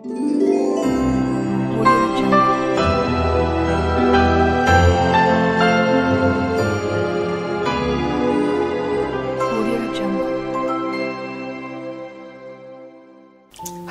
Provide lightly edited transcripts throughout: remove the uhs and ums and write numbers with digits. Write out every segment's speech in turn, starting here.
Audio Jungle. Audio Jungle.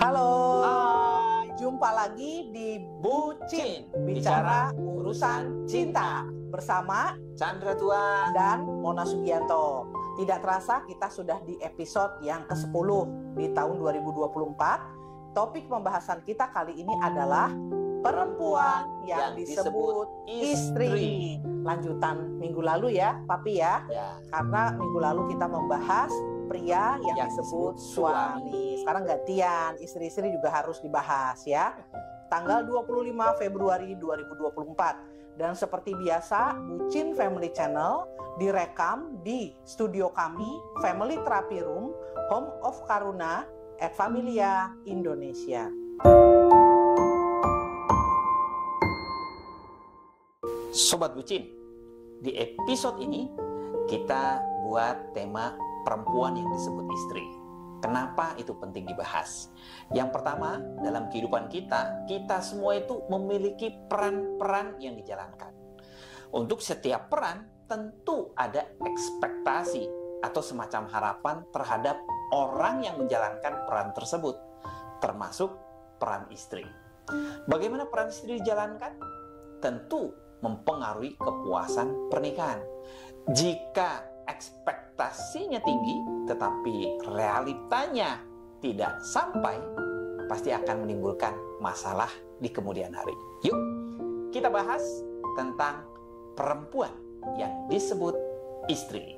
Halo, Hai, jumpa lagi di Bucin, Bicara Urusan Cinta bersama Chandra Tuan. dan Mona Sugianto. Tidak terasa kita sudah di episode yang ke-10 di tahun 2024. Topik pembahasan kita kali ini adalah perempuan yang disebut istri. Lanjutan minggu lalu ya, Papi ya. Ya, Karena minggu lalu kita membahas pria yang Yang disebut disebut suami. Sekarang gantian, istri-istri juga harus dibahas ya. Tanggal 25 Februari 2024. Dan seperti biasa, Bucin Family Channel direkam di studio kami, Family Therapy Room, Home of Karuna at Familia Indonesia. Sobat Bucin, di episode ini kita buat tema perempuan yang disebut istri. Kenapa itu penting dibahas? Yang pertama, dalam kehidupan kita semua itu memiliki peran-peran yang dijalankan. Untuk setiap peran, tentu ada ekspektasi atau semacam harapan terhadap orang yang menjalankan peran tersebut, termasuk peran istri. Bagaimana peran istri dijalankan? Tentu mempengaruhi kepuasan pernikahan. Jika ekspektasinya tinggi, tetapi realitanya tidak sampai, pasti akan menimbulkan masalah di kemudian hari. Yuk, kita bahas tentang perempuan yang disebut istri.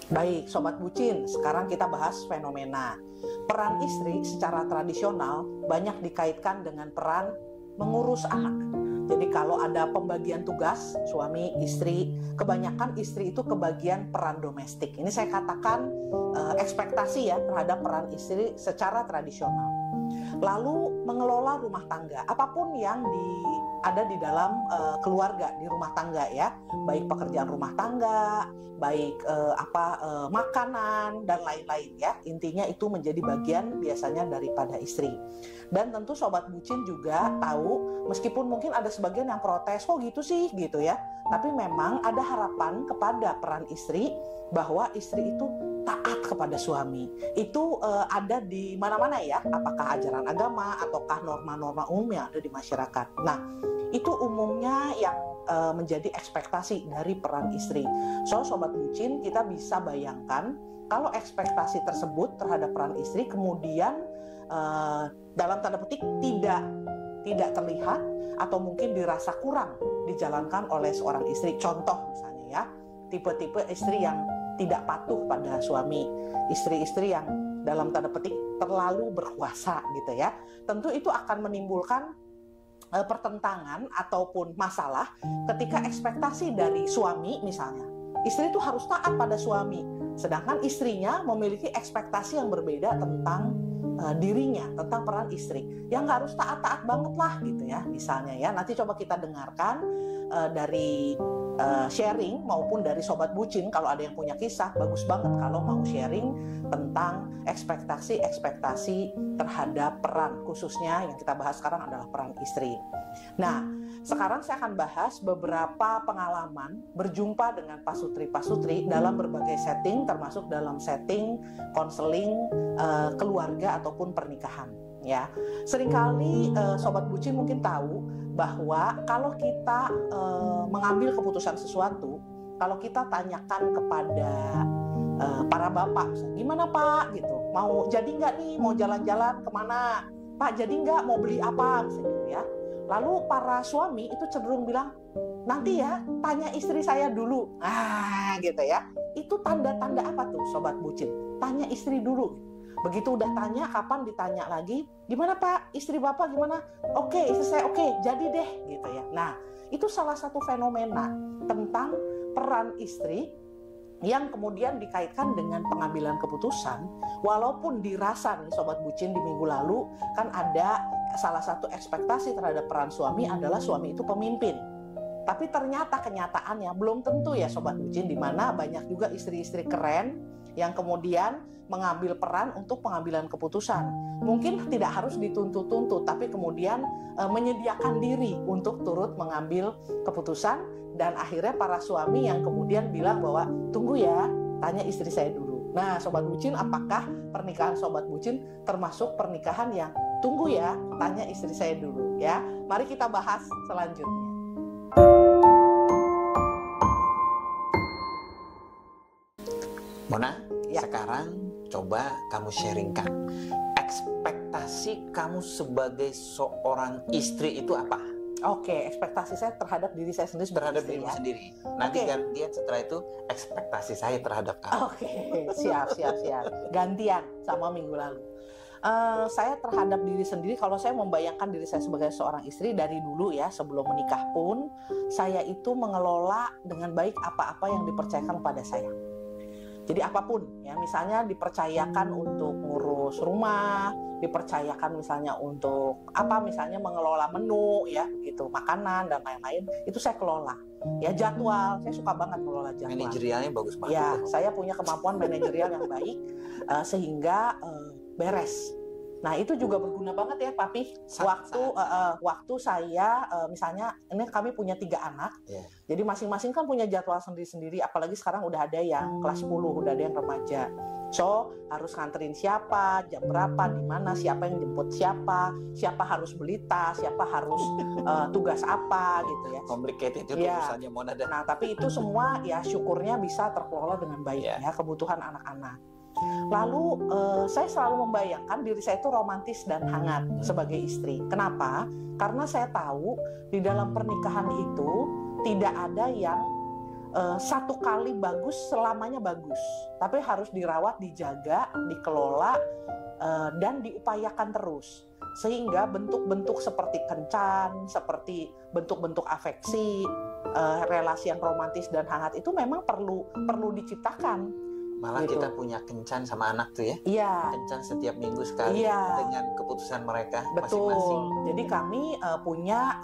Baik, Sobat Bucin, sekarang kita bahas fenomena. Peran istri secara tradisional banyak dikaitkan dengan peran mengurus anak. Jadi kalau ada pembagian tugas, suami, istri, kebanyakan istri itu kebagian peran domestik. Ini saya katakan ekspektasi ya terhadap peran istri secara tradisional. Lalu mengelola rumah tangga, apapun yang ada di dalam keluarga, di rumah tangga ya, baik pekerjaan rumah tangga, baik makanan dan lain-lain ya. Intinya itu menjadi bagian biasanya daripada istri. Dan tentu Sobat Bucin juga tahu, meskipun mungkin ada sebagian yang protes, kok gitu sih gitu ya. Tapi memang ada harapan kepada peran istri bahwa istri itu taat kepada suami. Itu ada di mana-mana ya, apakah ajaran agama ataukah norma-norma umum yang ada di masyarakat. Nah, itu umumnya yang menjadi ekspektasi dari peran istri. So, Sobat Bucin, kita bisa bayangkan kalau ekspektasi tersebut terhadap peran istri kemudian dalam tanda petik tidak terlihat atau mungkin dirasa kurang dijalankan oleh seorang istri. Contoh misalnya ya, tipe-tipe istri yang tidak patuh pada suami, istri-istri yang dalam tanda petik terlalu berkuasa gitu ya. Tentu itu akan menimbulkan pertentangan ataupun masalah ketika ekspektasi dari suami misalnya. Istri itu harus taat pada suami, sedangkan istrinya memiliki ekspektasi yang berbeda tentang dirinya, tentang peran istri yang nggak harus taat-taat banget lah gitu ya misalnya ya. Nanti coba kita dengarkan dari sharing maupun dari Sobat Bucin. Kalau ada yang punya kisah, bagus banget kalau mau sharing tentang ekspektasi terhadap peran, khususnya yang kita bahas sekarang adalah peran istri. Nah, sekarang saya akan bahas beberapa pengalaman berjumpa dengan pasutri-pasutri dalam berbagai setting, termasuk dalam setting konseling keluarga ataupun pernikahan. Ya, seringkali Sobat Bucin mungkin tahu bahwa kalau kita mengambil keputusan sesuatu, kalau kita tanyakan kepada para bapak, gimana Pak gitu, mau jadi nggak nih, mau jalan-jalan kemana, Pak jadi nggak, mau beli apa, misalnya gitu ya. Lalu para suami itu cenderung bilang, nanti ya, tanya istri saya dulu, gitu ya. Itu tanda-tanda apa tuh Sobat Bucin? Tanya istri dulu. Begitu udah tanya, kapan ditanya lagi, gimana Pak, istri Bapak gimana? Oke, istri saya oke, jadi deh gitu ya. Nah, itu salah satu fenomena tentang peran istri yang kemudian dikaitkan dengan pengambilan keputusan. Walaupun dirasa nih Sobat Bucin di minggu lalu kan ada salah satu ekspektasi terhadap peran suami adalah suami itu pemimpin. Tapi ternyata kenyataannya belum tentu ya Sobat Bucin, di mana banyak juga istri-istri keren yang kemudian mengambil peran untuk pengambilan keputusan. Mungkin tidak harus dituntut-tuntut, tapi kemudian menyediakan diri untuk turut mengambil keputusan, dan akhirnya para suami yang kemudian bilang bahwa tunggu ya, tanya istri saya dulu. Nah Sobat Bucin, apakah pernikahan Sobat Bucin termasuk pernikahan yang tunggu ya, tanya istri saya dulu ya? Mari kita bahas selanjutnya. Mona, Ya. sekarang coba kamu sharingkan ekspektasi kamu sebagai seorang istri itu apa? Oke, ekspektasi saya terhadap diri saya sendiri sebagai Terhadap istri dirimu ya. sendiri. Nanti Oke. gantian setelah itu ekspektasi saya terhadap kamu. Oke, siap. Gantian sama minggu lalu. Saya terhadap diri sendiri, kalau saya membayangkan diri saya sebagai seorang istri dari dulu ya, sebelum menikah pun, saya itu mengelola dengan baik apa-apa yang dipercayakan pada saya. Jadi apapun ya, misalnya dipercayakan untuk ngurus rumah, dipercayakan misalnya untuk misalnya mengelola menu ya gitu, makanan dan lain-lain, itu saya kelola. Ya jadwal, saya suka banget mengelola jadwal. Manajerialnya bagus banget. Ya, saya punya kemampuan manajerial yang baik sehingga beres. Nah itu juga berguna banget ya Papi. Waktu saya misalnya ini kami punya 3 anak, jadi masing-masing kan punya jadwal sendiri-sendiri. Apalagi sekarang udah ada yang kelas 10, udah ada yang remaja. So harus nganterin siapa, jam berapa, di mana, siapa yang jemput siapa harus beli tas, siapa harus tugas apa gitu ya. Complicated itu Ya. urusannya Mona dan Nah tapi itu semua ya syukurnya bisa terkelola dengan baik Ya. ya, kebutuhan anak-anak. Lalu saya selalu membayangkan diri saya itu romantis dan hangat sebagai istri. Kenapa? Karena saya tahu di dalam pernikahan itu tidak ada yang satu kali bagus selamanya bagus, tapi harus dirawat, dijaga, dikelola dan diupayakan terus, sehingga bentuk-bentuk seperti kencan, seperti bentuk-bentuk afeksi, relasi yang romantis dan hangat itu memang perlu diciptakan. malah Gitu. kita punya kencan sama anak tuh ya. Iya. Kencan setiap minggu sekali Iya. dengan keputusan mereka Betul. masing-masing. Jadi kami punya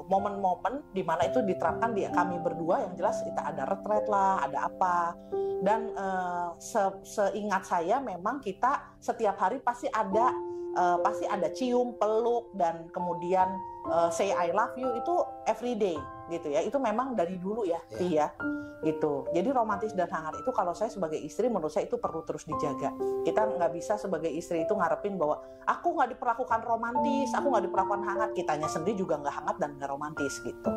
momen-momen di mana itu diterapkan di kami berdua, yang jelas kita ada retret lah, ada apa. Dan seingat saya memang kita setiap hari pasti ada cium, peluk, dan kemudian say I love you itu every day gitu ya. Itu memang dari dulu ya, Pi ya. Gitu. Jadi romantis dan hangat itu kalau saya sebagai istri, menurut saya itu perlu terus dijaga. Kita nggak bisa sebagai istri itu ngarepin bahwa aku nggak diperlakukan romantis, aku nggak diperlakukan hangat, kitanya sendiri juga nggak hangat dan nggak romantis gitu.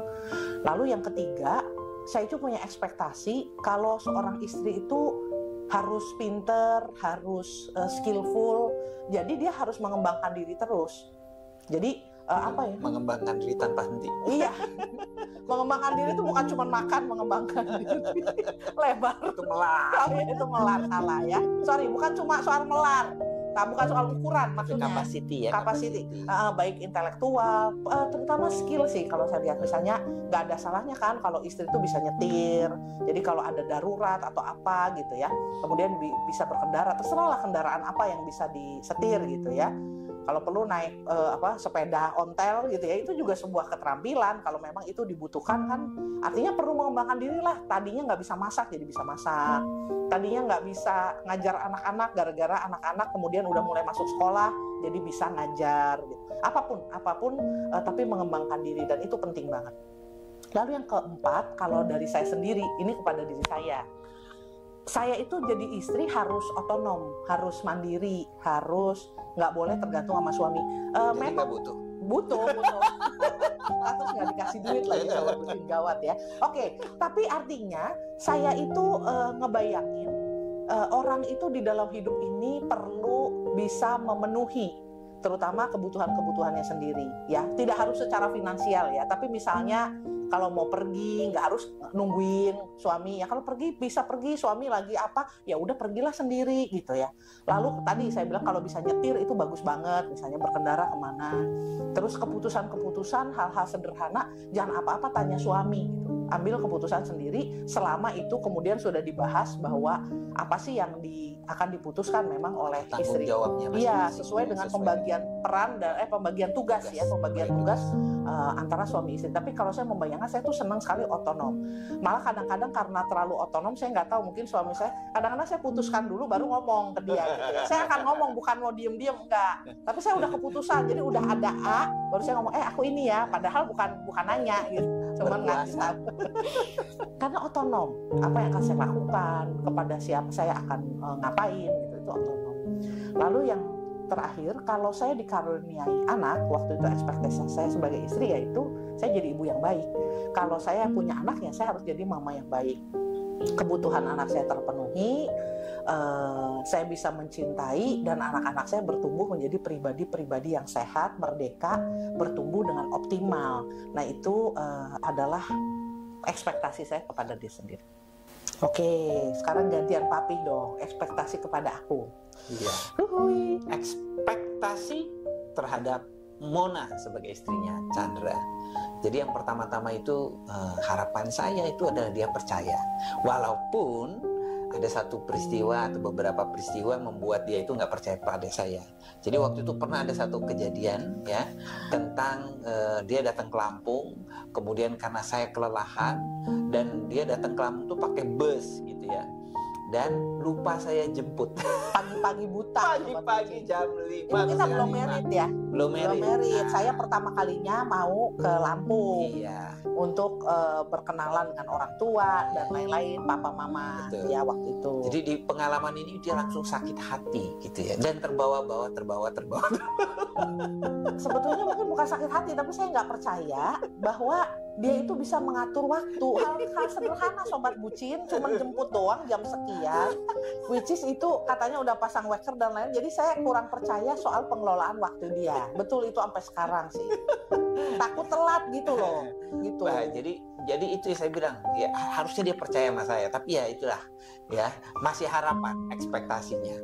Lalu yang ketiga, saya itu punya ekspektasi kalau seorang istri itu harus pinter, harus skillful, jadi dia harus mengembangkan diri terus. Jadi mengembangkan diri tanpa henti. Iya, mengembangkan diri itu bukan cuma makan, mengembangkan diri lebar. Itu melar. Itu melar, salah ya. Sorry, bukan cuma soal melar, bukan soal ukuran maksudnya. Capacity. Baik intelektual, terutama skill sih. Kalau saya lihat misalnya nggak ada salahnya kan kalau istri itu bisa nyetir. Jadi kalau ada darurat atau apa gitu ya, kemudian bisa berkendara. Terserahlah kendaraan apa yang bisa disetir gitu ya. Kalau perlu naik sepeda ontel gitu ya, itu juga sebuah keterampilan. Kalau memang itu dibutuhkan kan, artinya perlu mengembangkan diri lah. Tadinya nggak bisa masak jadi bisa masak. Tadinya nggak bisa ngajar anak-anak, gara-gara anak-anak kemudian udah mulai masuk sekolah jadi bisa ngajar gitu. Apapun tapi mengembangkan diri, dan itu penting banget. Lalu yang keempat, kalau dari saya sendiri, ini kepada diri saya itu jadi istri harus otonom, harus mandiri, harus nggak boleh tergantung sama suami. Jadi nggak butuh. Terus nggak dikasih duit lagi sama bikin gawat ya. Oke, tapi artinya saya itu ngebayangin orang itu di dalam hidup ini perlu bisa memenuhi terutama kebutuhan-kebutuhannya sendiri ya. Tidak harus secara finansial ya, tapi misalnya kalau mau pergi nggak harus nungguin suami ya. Kalau pergi bisa pergi, suami lagi apa ya udah pergilah sendiri gitu ya. Lalu tadi saya bilang kalau bisa nyetir itu bagus banget, misalnya berkendara kemana. Terus keputusan-keputusan hal-hal sederhana jangan apa-apa tanya suami gitu. ambil keputusan sendiri selama itu kemudian sudah dibahas bahwa apa sih yang akan diputuskan memang oleh Tanggung istri. jawabnya Iya, masing-masing, sesuai dengan pembagian peran dan pembagian tugas ya, pembagian tugas antara suami istri. Tapi kalau saya membayangkan, saya tuh senang sekali otonom. Malah kadang-kadang karena terlalu otonom, saya nggak tahu, mungkin suami saya kadang-kadang saya putuskan dulu baru ngomong ke dia gitu ya. Saya akan ngomong, bukan mau diem-diem, enggak. Tapi saya udah keputusan, jadi udah ada A, baru saya ngomong, aku ini ya, padahal bukan nanya gitu. Cuman ngasih tahu. Karena otonom, apa yang akan saya lakukan, kepada siapa saya akan ngapain gitu, itu otonom. Lalu yang terakhir, kalau saya dikaruniai anak, waktu itu ekspektasi saya sebagai istri yaitu saya jadi ibu yang baik. Kalau saya punya anak ya saya harus jadi mama yang baik. Kebutuhan anak saya terpenuhi, saya bisa mencintai, dan anak-anak saya bertumbuh menjadi pribadi-pribadi yang sehat, merdeka, bertumbuh dengan optimal. Nah itu adalah ekspektasi saya kepada diri sendiri. Oke, sekarang gantian papi dong, ekspektasi kepada aku. Iya. Ekspektasi terhadap Mona sebagai istrinya Chandra. Jadi yang pertama-tama itu harapan saya itu adalah dia percaya. Walaupun ada satu peristiwa atau beberapa peristiwa membuat dia itu nggak percaya pada saya. Jadi waktu itu pernah ada satu kejadian ya tentang dia datang ke Lampung, kemudian karena saya kelelahan dan dia datang ke Lampung tuh pakai bus gitu ya. Dan lupa saya jemput pagi-pagi buta, pagi-pagi jam 5. Itu kita belum merit ya? Belum merit. Saya pertama kalinya mau ke Lampung. Iya. Untuk berkenalan dengan orang tua dan lain-lain, papa mama. Betul. Ya waktu itu. Jadi di pengalaman ini dia langsung sakit hati gitu ya, dan terbawa. Sebetulnya mungkin bukan sakit hati, tapi saya nggak percaya bahwa dia itu bisa mengatur waktu. Hal sederhana sobat bucin, cuma jemput doang jam sekian, which is itu katanya udah pasang waker dan lain. Jadi saya kurang percaya soal pengelolaan waktu dia. Betul, itu sampai sekarang sih. Takut telat gitu loh. Gitu. Nah, jadi itu saya bilang ya harusnya dia percaya sama saya, tapi ya itulah ya, masih harapan ekspektasinya.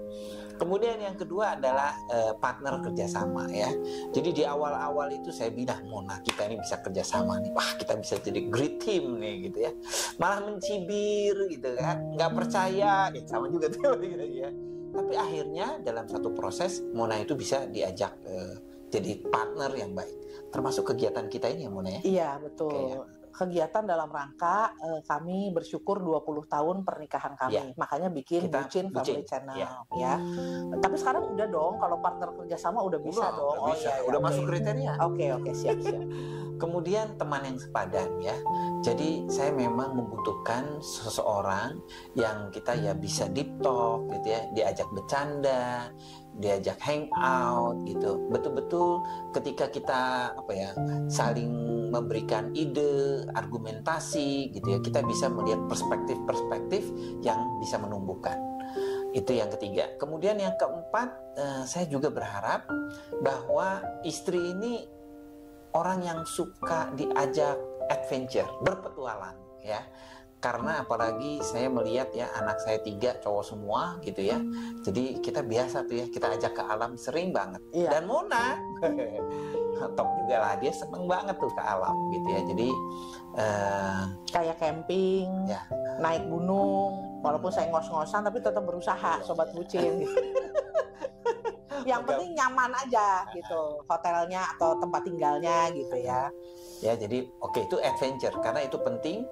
Kemudian yang kedua adalah partner kerjasama ya. Jadi di awal-awal itu saya bilang, Mona, kita ini bisa kerjasama nih, wah kita bisa jadi great team nih gitu ya. Malah mencibir gitu kan, nggak percaya, ya sama juga tuh gitu ya. Tapi akhirnya dalam satu proses Mona itu bisa diajak jadi partner yang baik, termasuk kegiatan kita ini ya Mona ya. Iya betul. Okay, ya. Kegiatan dalam rangka kami bersyukur 20 tahun pernikahan kami. Makanya bikin Bucin Family Channel ya. Tapi sekarang udah dong, kalau partner kerjasama udah bisa dong. Udah bisa. Udah masuk kriteria. Oke, siap. Kemudian teman yang sepadan ya. Jadi saya memang membutuhkan seseorang yang kita ya bisa deep talk gitu ya, diajak bercanda, diajak hangout gitu. Betul-betul ketika kita saling memberikan ide, argumentasi gitu ya, kita bisa melihat perspektif-perspektif yang bisa menumbuhkan. Itu yang ketiga. Kemudian yang keempat, saya juga berharap bahwa istri ini orang yang suka diajak adventure, berpetualang ya. Karena apalagi saya melihat ya anak saya 3 cowok semua gitu ya. Jadi kita biasa tuh ya, kita ajak ke alam sering banget. Iya. Dan Mona top juga lah, dia seneng banget tuh ke alam gitu ya. Jadi kayak camping, ya, naik gunung, walaupun saya ngos-ngosan tapi tetap berusaha sobat bucin. Yang penting nyaman aja gitu, hotelnya atau tempat tinggalnya gitu ya. Ya, jadi itu adventure karena itu penting,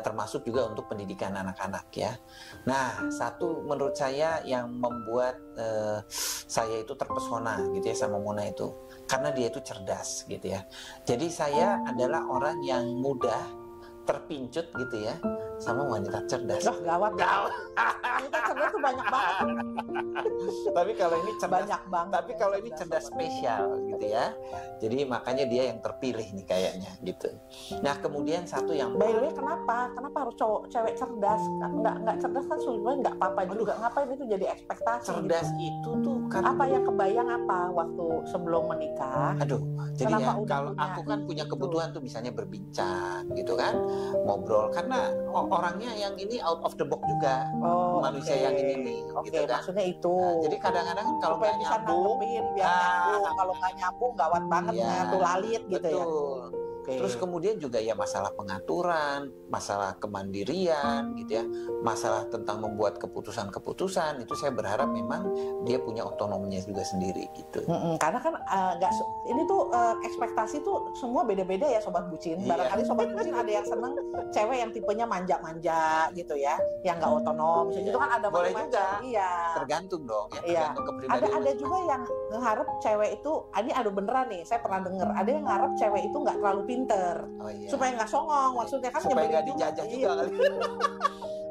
termasuk juga untuk pendidikan anak-anak ya. Nah, satu menurut saya yang membuat saya itu terpesona gitu ya sama Mona itu, karena dia itu cerdas gitu ya. Jadi saya adalah orang yang mudah terpincut gitu ya sama wanita cerdas. Gawat. Wanita cerdas tuh banyak banget. Tapi kalau ini cerdas banyak banget. Tapi kalau ini cerdas spesial gitu ya. Jadi makanya dia yang terpilih nih kayaknya gitu. Nah, kemudian satu yang by the way, kenapa harus cewek cerdas? Nggak cerdas kan sebenarnya nggak apa-apa juga. Ngapain itu jadi ekspektasi? Cerdas gitu? Itu tuh karena apa yang kebayang apa waktu sebelum menikah? Jadi ya kalau aku kan punya kebutuhan tuh misalnya berbincang gitu kan, ngobrol, karena orangnya yang ini out of the box juga, manusia yang ini nih, gitu kan. Maksudnya itu. Nah, jadi kadang-kadang kalau nggak nyambung, biar nyambung. Kalau nggak nyambung gawat banget tuh lalit gitu ya. oke. Terus kemudian juga ya masalah pengaturan, masalah kemandirian gitu ya, masalah tentang membuat keputusan-keputusan, itu saya berharap memang dia punya otonominya juga sendiri gitu. Karena kan ini tuh ekspektasi tuh semua beda-beda ya sobat bucin. Iya. Barangkali sobat bucin ada yang seneng cewek yang tipenya manja-manja gitu ya, yang nggak otonom. Misalnya itu kan ada Boleh macam-macam. juga. Iya. Tergantung dong ya, Iya. tergantung Ada kepribadian. juga yang ngeharap cewek itu, ini aduh beneran nih, saya pernah denger. Ada yang ngarep cewek itu nggak terlalu pinter, Oh, iya. supaya nggak songong. Maksudnya kan supaya nyebelin nggak dijajah juga Iya. kali.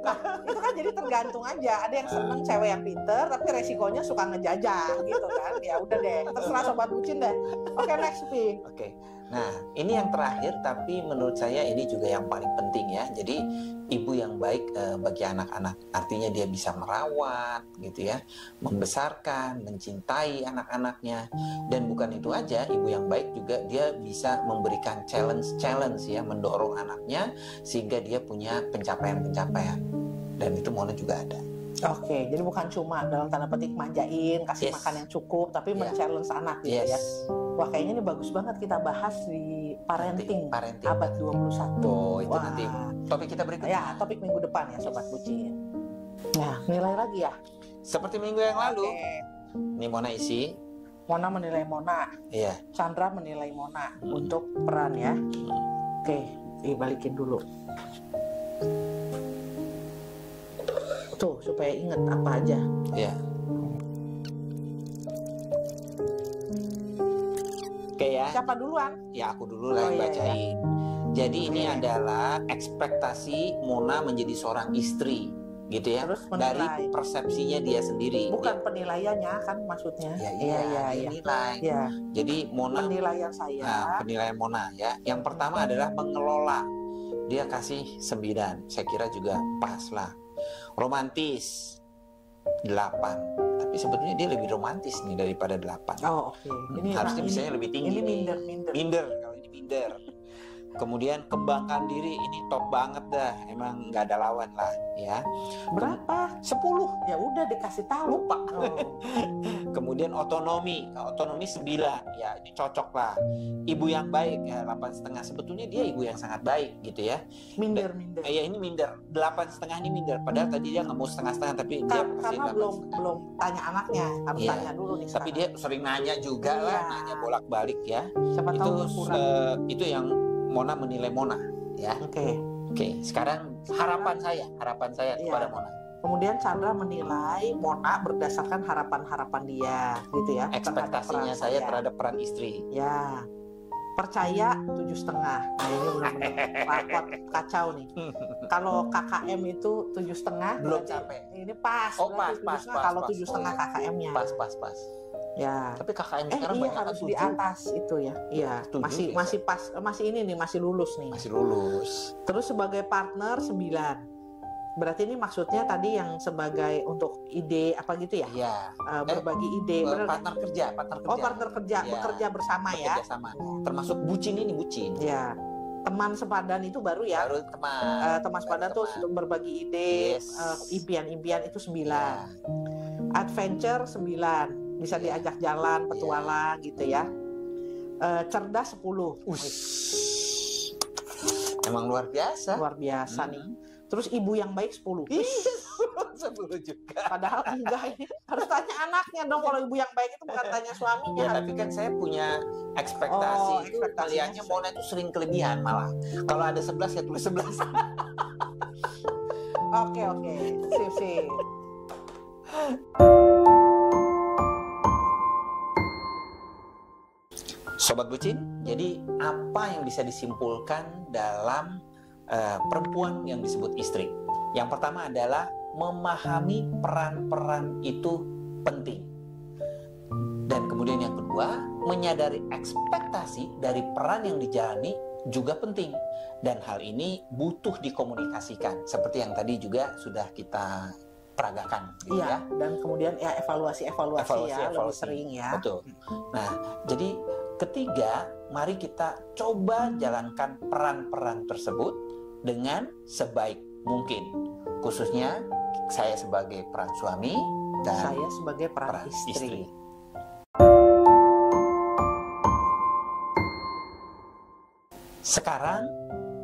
Nah, itu kan jadi tergantung aja. Ada yang seneng cewek yang pinter, tapi resikonya suka ngejajah gitu kan. Ya udah deh, terserah sobat bucin deh. Oke, next Pi. Oke. Nah, ini yang terakhir tapi menurut saya ini juga yang paling penting ya. Jadi ibu yang baik bagi anak-anak, artinya dia bisa merawat gitu ya, membesarkan, mencintai anak-anaknya. Dan bukan itu aja, ibu yang baik juga dia bisa memberikan challenge ya, mendorong anaknya sehingga dia punya pencapaian-pencapaian. Dan itu Mona juga ada. Oke, jadi bukan cuma dalam tanda petik manjain, kasih Yes. makan yang cukup, tapi Yeah. men-challenge anak gitu Yes. ya. Wah, kayaknya ini bagus banget kita bahas di parenting abad 21. Oh, itu Wah. nanti topik kita berikutnya. Ya, topik minggu depan ya sobat bucin. Nah, nilai lagi ya. Seperti minggu yang lalu. Oke. Ini Mona isi. Mona menilai Mona, Iya. Chandra menilai Mona untuk peran ya. Oke, dibalikin dulu. Tuh, supaya inget apa aja. Iya. Oke ya. Siapa duluan? Ya aku dulu lah yang Oh, iya, bacain. Jadi ini Oke. adalah ekspektasi Mona menjadi seorang istri, gitu ya. Terus Dari menilai. persepsinya dia sendiri. Bukan penilaiannya kan maksudnya. Ya, Iya, dia iya. nilai. Ya, Jadi Mona, penilaian saya. nah, penilaian Mona ya. Yang pertama adalah mengelola. Dia kasih 9. Saya kira juga pas lah. Romantis 8. Tapi sebetulnya dia lebih romantis nih daripada 8. Oh, oke. Ini Harusnya ini- misalnya lebih tinggi Ini nih. minder. Minder, kalau ini minder. Kemudian kembangkan diri, ini top banget dah. Emang nggak ada lawan lah ya. Berapa? 10. Ya udah dikasih tahu, Pak. Oh. Kemudian otonomi 9. Ya ini cocok lah. Ibu yang baik ya 8,5. Sebetulnya dia ibu yang sangat baik gitu ya. Minder. Ya ini minder. 8,5 ini minder. Padahal tadi dia nggak mau setengah-setengah, tapi dia kasih Karena 8,5. belum tanya anaknya, harus Iya. tanya dulu nih. Tapi dia sering nanya juga lah, Iya. nanya bolak-balik ya. siapa Itu tahu kurang. itu yang Mona menilai Mona ya. Oke. Oke, sekarang harapan saya Iya. kepada Mona. Kemudian Chandra menilai Mona berdasarkan harapan-harapan dia, gitu ya. Ekspektasinya terhadap peran saya terhadap peran istri. Ya. Percaya 7,5. Nah ini benar-benar rapot kacau nih. Kalau KKM itu 7,5 Belum berarti capek. Ini pas. Oh, berarti pas. 7,5 kalau 7,5 KKM-nya. Pas. Ya. Tapi KKM sekarang Iya banyak harus kan di 7. atas itu ya. Iya. 7 Masih biasa. pas, masih ini nih, masih lulus nih. Masih lulus. Terus sebagai partner 9. Berarti ini maksudnya tadi yang sebagai untuk ide apa gitu ya? Iya. Berbagi ide. Bener nggak? Partner kerja. Oh, partner kerja, Iya. bekerja bersama ya. Bekerja sama. Termasuk bucin ini bucin. Ya. Teman sepadan itu baru ya. Baru teman. Teman sepadan tuh teman. berbagi ide, Yes. impian-impian itu 9. Iya. Adventure 9. Bisa Iya. diajak jalan, petualang gitu ya. Cerdas 10. Ush. Emang luar biasa. Luar biasa nih. Terus ibu yang baik 10. 10 juga. Padahal enggak ini. Harus tanya anaknya dong, kalau ibu yang baik itu bukan tanya suaminya. Ya, tapi kan saya punya ekspektasi Oh, itu ekspektasinya melihatnya Mona itu sering kelebihan malah. Kalau ada 11 ya tulis 11. Oke. Sip. Sobat bucin, jadi apa yang bisa disimpulkan dalam perempuan yang disebut istri? Yang pertama adalah memahami peran-peran itu penting. Dan kemudian yang kedua, menyadari ekspektasi dari peran yang dijalani juga penting. Dan hal ini butuh dikomunikasikan, seperti yang tadi juga sudah kita peragakan gitu ya. Iya, dan kemudian ya evaluasi ya, lebih sering ya. Betul. Nah, jadi ketiga, mari kita coba jalankan peran-peran tersebut dengan sebaik mungkin. Khususnya saya sebagai peran suami dan Saya sebagai peran istri. istri. Sekarang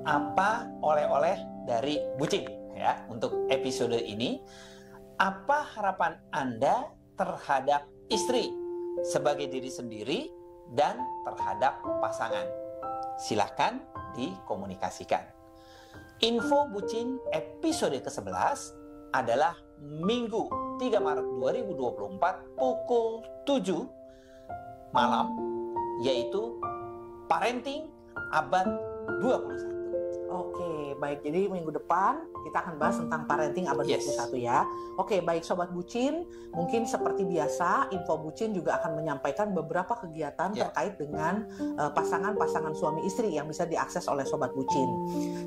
apa oleh-oleh dari bucin ya untuk episode ini? Apa harapan Anda terhadap istri sebagai diri sendiri dan terhadap pasangan? Silahkan dikomunikasikan. Info bucin episode ke-11 adalah Minggu 3 Maret 2024 pukul 7 malam, yaitu Parenting Abad 21. Oke, baik. Jadi minggu depan kita akan bahas tentang parenting abad 21 ya. Oke, baik Sobat Bucin. Mungkin seperti biasa, Info Bucin juga akan menyampaikan beberapa kegiatan terkait dengan pasangan-pasangan suami istri yang bisa diakses oleh Sobat Bucin.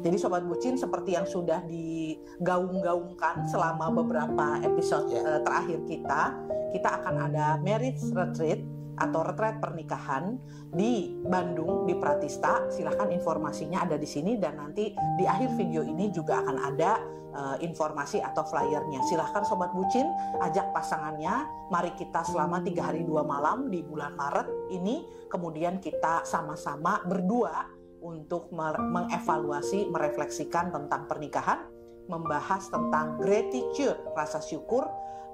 Jadi Sobat Bucin, seperti yang sudah digaung-gaungkan selama beberapa episode terakhir kita akan ada marriage retreat atau retret pernikahan di Bandung, di Pratista. Silahkan informasinya ada di sini, dan nanti di akhir video ini juga akan ada informasi atau flyernya. Silahkan Sobat Bucin ajak pasangannya, mari kita selama 3 hari 2 malam di bulan Maret ini, kemudian kita sama-sama berdua untuk mengevaluasi, merefleksikan tentang pernikahan, membahas tentang gratitude, rasa syukur,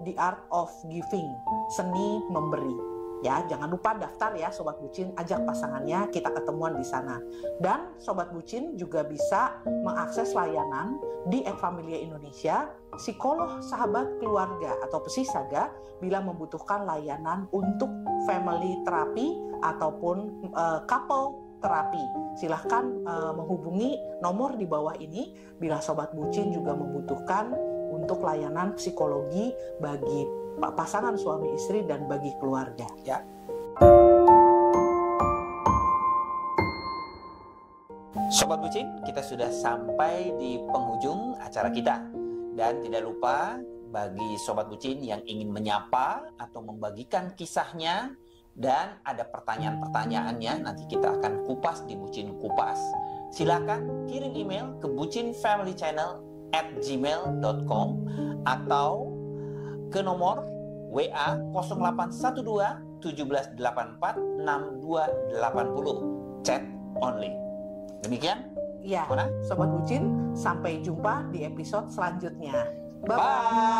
the art of giving, seni memberi. Ya, jangan lupa daftar ya Sobat Bucin, ajak pasangannya, kita ketemuan di sana. Dan Sobat Bucin juga bisa mengakses layanan di Ekfamilia Indonesia, psikolog sahabat keluarga atau Pesisaga bila membutuhkan layanan untuk family terapi ataupun couple terapi. Silahkan menghubungi nomor di bawah ini bila Sobat Bucin juga membutuhkan untuk layanan psikologi bagi pasangan suami istri dan bagi keluarga. Ya. Sobat Bucin, kita sudah sampai di penghujung acara kita. Dan tidak lupa bagi Sobat Bucin yang ingin menyapa atau membagikan kisahnya dan ada pertanyaan-pertanyaannya, nanti kita akan kupas di Bucin Kupas. Silakan kirim email ke bucinfamilychannel@gmail.com atau ke nomor WA 0812 1784 6280, chat only. Demikian ya, Sobat Bucin, sampai jumpa di episode selanjutnya. Bye-bye. Bye.